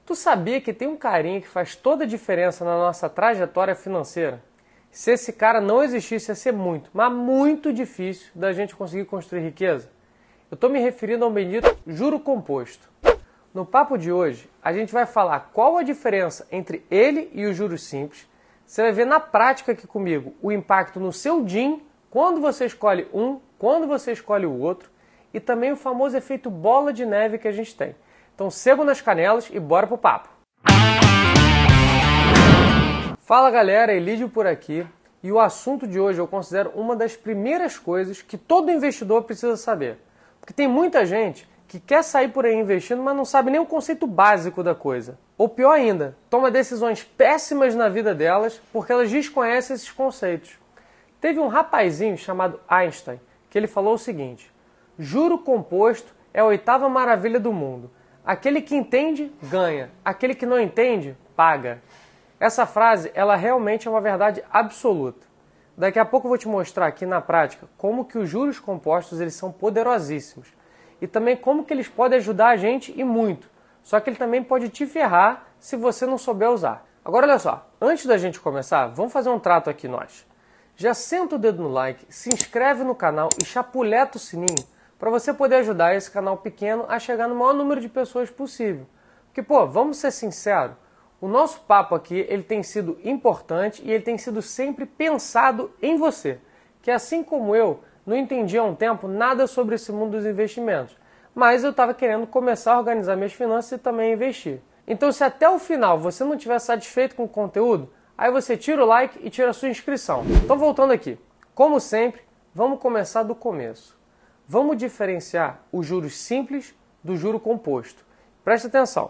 Tu sabia que tem um carinha que faz toda a diferença na nossa trajetória financeira? Se esse cara não existisse, ia ser muito, mas muito difícil da gente conseguir construir riqueza. Eu estou me referindo ao bendito juro composto. No papo de hoje, a gente vai falar qual a diferença entre ele e os juros simples. Você vai ver na prática aqui comigo o impacto no seu DIN, quando você escolhe um, quando você escolhe o outro, e também o famoso efeito bola de neve que a gente tem. Então sebo nas canelas e bora pro papo! Fala galera, Elídio por aqui, e o assunto de hoje eu considero uma das primeiras coisas que todo investidor precisa saber. Porque tem muita gente que quer sair por aí investindo, mas não sabe nem o conceito básico da coisa. Ou pior ainda, toma decisões péssimas na vida delas porque elas desconhecem esses conceitos. Teve um rapazinho chamado Einstein que ele falou o seguinte: juro composto é a oitava maravilha do mundo. Aquele que entende, ganha. Aquele que não entende, paga. Essa frase, ela realmente é uma verdade absoluta. Daqui a pouco eu vou te mostrar aqui na prática como que os juros compostos eles são poderosíssimos. E também como que eles podem ajudar a gente e muito. Só que ele também pode te ferrar se você não souber usar. Agora olha só, antes da gente começar, vamos fazer um trato aqui nós. Já senta o dedo no like, se inscreve no canal e chapuleta o sininho para você poder ajudar esse canal pequeno a chegar no maior número de pessoas possível. Porque, pô, vamos ser sinceros, o nosso papo aqui ele tem sido importante e ele tem sido sempre pensado em você. Que assim como eu, não entendia há um tempo nada sobre esse mundo dos investimentos, mas eu estava querendo começar a organizar minhas finanças e também investir. Então se até o final você não estiver satisfeito com o conteúdo, aí você tira o like e tira a sua inscrição. Então voltando aqui, como sempre, vamos começar do começo. Vamos diferenciar os juros simples do juro composto. Presta atenção.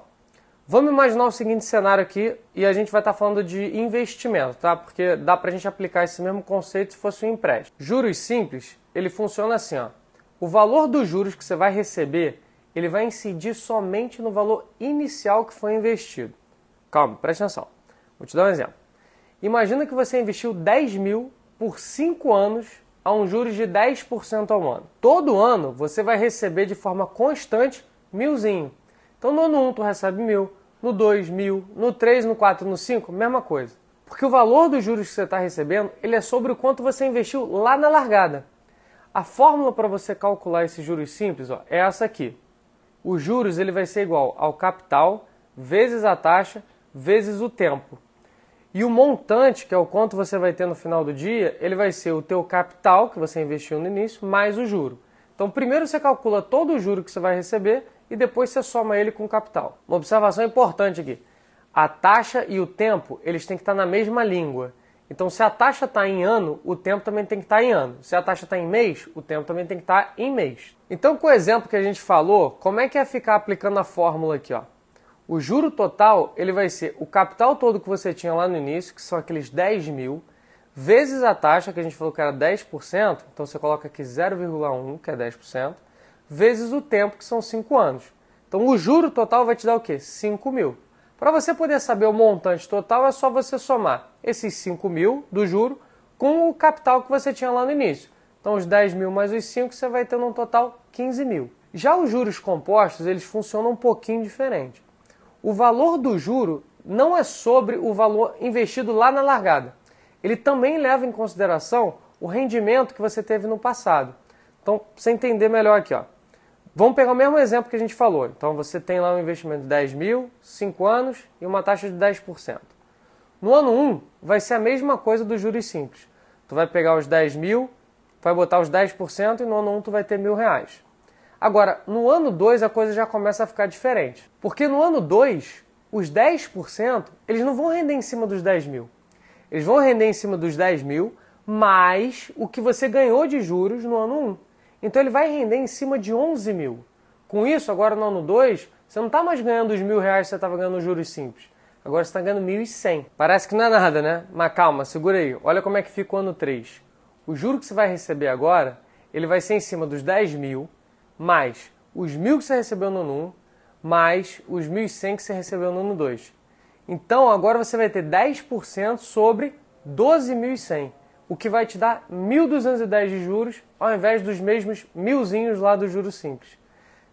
Vamos imaginar o seguinte cenário aqui e a gente vai estar falando de investimento, tá? Porque dá pra gente aplicar esse mesmo conceito se fosse um empréstimo. Juros simples, ele funciona assim, ó. O valor dos juros que você vai receber, ele vai incidir somente no valor inicial que foi investido. Calma, presta atenção. Vou te dar um exemplo. Imagina que você investiu 10 mil por 5 anos a um juros de 10% ao ano. Todo ano você vai receber de forma constante milzinho. Então no ano 1 tu recebe 1.000, no 2 1.000, no 3, no 4, no 5, mesma coisa. Porque o valor dos juros que você está recebendo, ele é sobre o quanto você investiu lá na largada. A fórmula para você calcular esses juros simples ó, é essa aqui. Os juros ele vai ser igual ao capital vezes a taxa vezes o tempo. E o montante, que é o quanto você vai ter no final do dia, ele vai ser o teu capital, que você investiu no início, mais o juro. Então primeiro você calcula todo o juro que você vai receber e depois você soma ele com o capital. Uma observação importante aqui. A taxa e o tempo, eles têm que estar na mesma língua. Então se a taxa está em ano, o tempo também tem que estar em ano. Se a taxa está em mês, o tempo também tem que estar em mês. Então com o exemplo que a gente falou, como é que é ficar aplicando a fórmula aqui? Ó? O juro total ele vai ser o capital todo que você tinha lá no início, que são aqueles 10 mil, vezes a taxa, que a gente falou que era 10%, então você coloca aqui 0,1, que é 10%, vezes o tempo, que são 5 anos. Então o juro total vai te dar o quê? 5 mil. Para você poder saber o montante total, é só você somar esses 5 mil do juro com o capital que você tinha lá no início. Então os 10 mil mais os 5, você vai ter no total 15 mil. Já os juros compostos, eles funcionam um pouquinho diferente. O valor do juro não é sobre o valor investido lá na largada. Ele também leva em consideração o rendimento que você teve no passado. Então, para você entender melhor aqui, ó. Vamos pegar o mesmo exemplo que a gente falou. Então, você tem lá um investimento de 10 mil, 5 anos e uma taxa de 10%. No ano 1, vai ser a mesma coisa dos juros simples. Tu vai pegar os 10 mil, vai botar os 10% e no ano 1 tu vai ter R$1.000. Agora, no ano 2 a coisa já começa a ficar diferente. Porque no ano 2, os 10%, eles não vão render em cima dos 10 mil. Eles vão render em cima dos 10 mil, mais o que você ganhou de juros no ano 1. Então ele vai render em cima de 11 mil. Com isso, agora no ano 2, você não está mais ganhando os R$1.000 que você estava ganhando nos juros simples. Agora você está ganhando 1.100. Parece que não é nada, né? Mas calma, segura aí. Olha como é que fica o ano 3. O juro que você vai receber agora, ele vai ser em cima dos 10 mil, mais os 1.000 que você recebeu no ano 1, mais os 1.100 que você recebeu no ano 2. Então agora você vai ter 10% sobre 12.100. O que vai te dar 1.210 de juros, ao invés dos mesmos milzinhos lá do juros simples.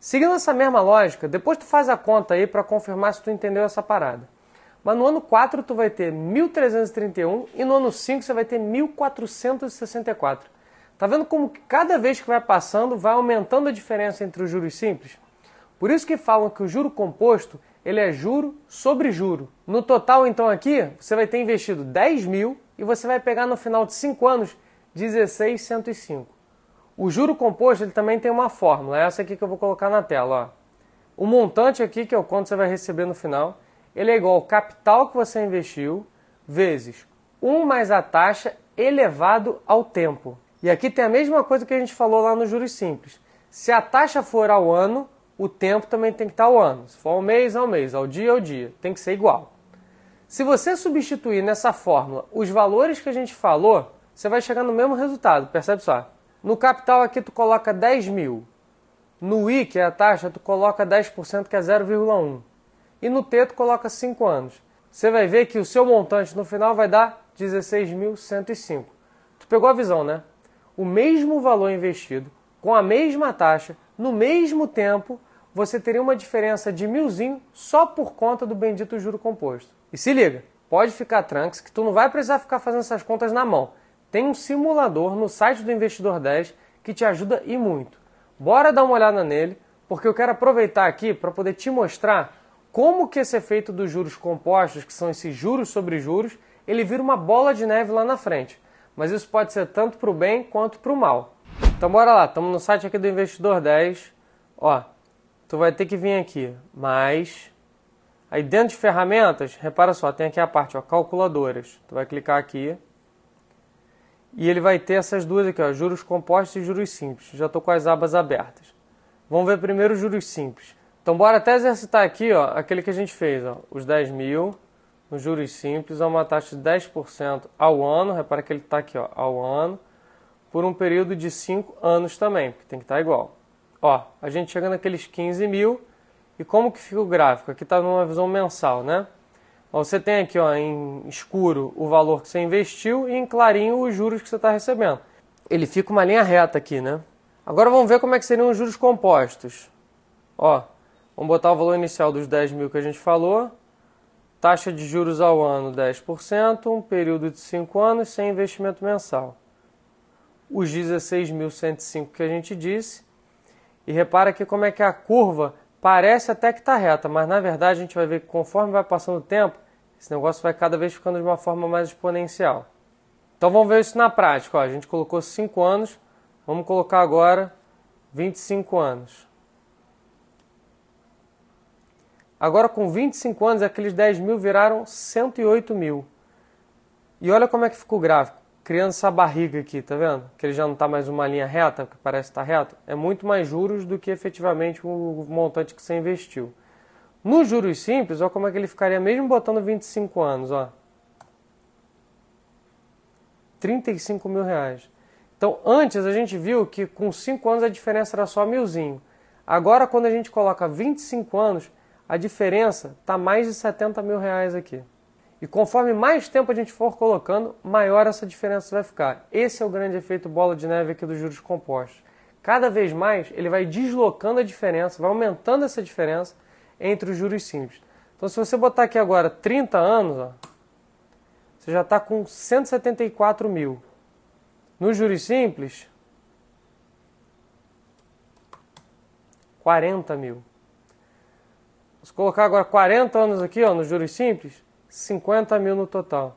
Seguindo essa mesma lógica, depois tu faz a conta aí para confirmar se tu entendeu essa parada. Mas no ano 4 tu vai ter 1.331 e no ano 5 você vai ter 1.464. Tá vendo como que cada vez que vai passando vai aumentando a diferença entre os juros simples? Por isso que falam que o juro composto ele é juro sobre juro. No total então aqui você vai ter investido 10 mil e você vai pegar no final de 5 anos 16.105. O juro composto ele também tem uma fórmula, essa aqui que eu vou colocar na tela. Ó. O montante aqui, que é o quanto você vai receber no final, ele é igual ao capital que você investiu vezes 1 mais a taxa elevado ao tempo. E aqui tem a mesma coisa que a gente falou lá no juros simples. Se a taxa for ao ano, o tempo também tem que estar ao ano. Se for ao mês, ao dia, ao dia. Tem que ser igual. Se você substituir nessa fórmula os valores que a gente falou, você vai chegar no mesmo resultado, percebe só? No capital aqui tu coloca 10 mil. No I, que é a taxa, tu coloca 10%, que é 0,1. E no T tu coloca 5 anos. Você vai ver que o seu montante no final vai dar 16.105. Tu pegou a visão, né? O mesmo valor investido, com a mesma taxa, no mesmo tempo, você teria uma diferença de milzinho só por conta do bendito juro composto. E se liga, pode ficar tranks que tu não vai precisar ficar fazendo essas contas na mão. Tem um simulador no site do Investidor 10 que te ajuda e muito. Bora dar uma olhada nele, porque eu quero aproveitar aqui para poder te mostrar como que esse efeito dos juros compostos, que são esses juros sobre juros, ele vira uma bola de neve lá na frente. Mas isso pode ser tanto para o bem quanto para o mal. Então bora lá, estamos no site aqui do Investidor 10. Ó, tu vai ter que vir aqui, mais... Aí dentro de ferramentas, repara só, tem aqui a parte, ó, calculadoras. Tu vai clicar aqui. E ele vai ter essas duas aqui, ó, juros compostos e juros simples. Já estou com as abas abertas. Vamos ver primeiro os juros simples. Então bora até exercitar aqui, ó, aquele que a gente fez, ó, os 10 mil, nos juros simples, a uma taxa de 10% ao ano. Repara que ele está aqui, ó, ao ano, por um período de 5 anos também, porque tem que estar igual. Ó, a gente chega naqueles 15 mil, e como que fica o gráfico? Aqui está numa visão mensal, né? Você tem aqui, ó, em escuro o valor que você investiu e em clarinho os juros que você está recebendo. Ele fica uma linha reta aqui, né? Agora vamos ver como é que seriam os juros compostos. Ó, vamos botar o valor inicial dos 10 mil que a gente falou. Taxa de juros ao ano 10%, um período de 5 anos sem investimento mensal. Os 16.105 que a gente disse. E repara aqui como é que a curva parece até que está reta, mas na verdade a gente vai ver que conforme vai passando o tempo, esse negócio vai cada vez ficando de uma forma mais exponencial. Então vamos ver isso na prática. Ó, a gente colocou 5 anos, vamos colocar agora 25 anos. Agora com 25 anos, aqueles 10 mil viraram 108 mil. E olha como é que ficou o gráfico, criando essa barriga aqui, tá vendo? Que ele já não está mais uma linha reta, que parece estar reto. É muito mais juros do que efetivamente o montante que você investiu. Nos juros simples, olha como é que ele ficaria mesmo botando 25 anos, ó. 35 mil reais. Então, antes a gente viu que com 5 anos a diferença era só milzinho. Agora, quando a gente coloca 25 anos, a diferença está mais de 70 mil reais aqui. E conforme mais tempo a gente for colocando, maior essa diferença vai ficar. Esse é o grande efeito bola de neve aqui dos juros compostos. Cada vez mais ele vai deslocando a diferença, vai aumentando essa diferença entre os juros simples. Então se você botar aqui agora 30 anos, ó, você já está com 174 mil. Nos juros simples, 40 mil. Se colocar agora 40 anos aqui, ó, nos juros simples, 50 mil no total.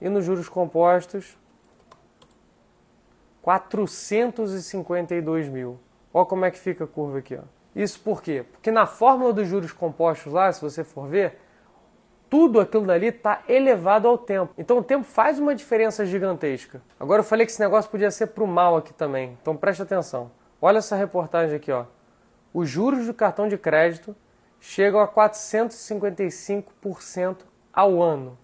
E nos juros compostos, 452 mil. Olha como é que fica a curva aqui. Ó. Isso por quê? Porque na fórmula dos juros compostos lá, se você for ver, tudo aquilo dali está elevado ao tempo. Então o tempo faz uma diferença gigantesca. Agora eu falei que esse negócio podia ser para o mal aqui também. Então preste atenção. Olha essa reportagem aqui. Ó. Os juros do cartão de crédito chegam a 455% ao ano.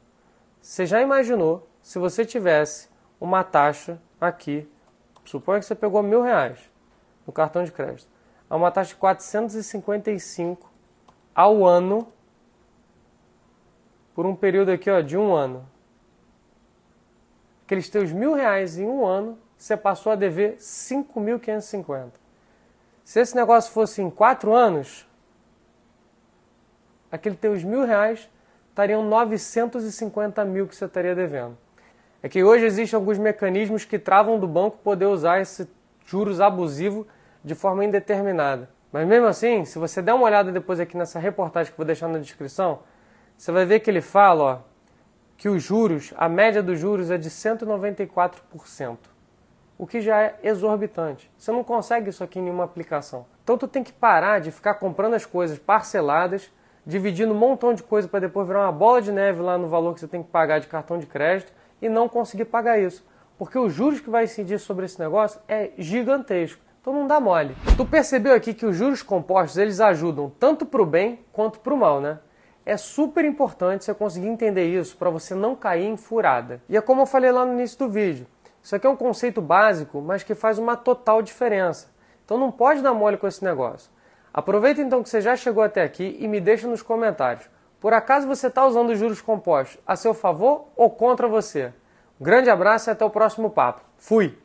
Você já imaginou se você tivesse uma taxa aqui, suponha que você pegou R$1.000 no cartão de crédito, a uma taxa de 455 ao ano, por um período aqui, ó, de um ano. Aqueles teus R$1.000 em um ano, você passou a dever 5.550. Se esse negócio fosse em 4 anos, aqueles teus R$1.000 estariam 950 mil que você estaria devendo. É que hoje existem alguns mecanismos que travam do banco poder usar esse juros abusivo de forma indeterminada. Mas mesmo assim, se você der uma olhada depois aqui nessa reportagem que eu vou deixar na descrição, você vai ver que ele fala, ó, que os juros, a média dos juros é de 194%, o que já é exorbitante. Você não consegue isso aqui em nenhuma aplicação. Então tu tem que parar de ficar comprando as coisas parceladas, dividindo um montão de coisa para depois virar uma bola de neve lá no valor que você tem que pagar de cartão de crédito e não conseguir pagar isso. Porque os juros que vai incidir sobre esse negócio é gigantesco. Então não dá mole. Tu percebeu aqui que os juros compostos eles ajudam tanto para o bem quanto para o mal, né? É super importante você conseguir entender isso para você não cair em furada. E é como eu falei lá no início do vídeo. Isso aqui é um conceito básico, mas que faz uma total diferença. Então não pode dar mole com esse negócio. Aproveita então que você já chegou até aqui e me deixa nos comentários. Por acaso você está usando os juros compostos a seu favor ou contra você? Um grande abraço e até o próximo papo. Fui!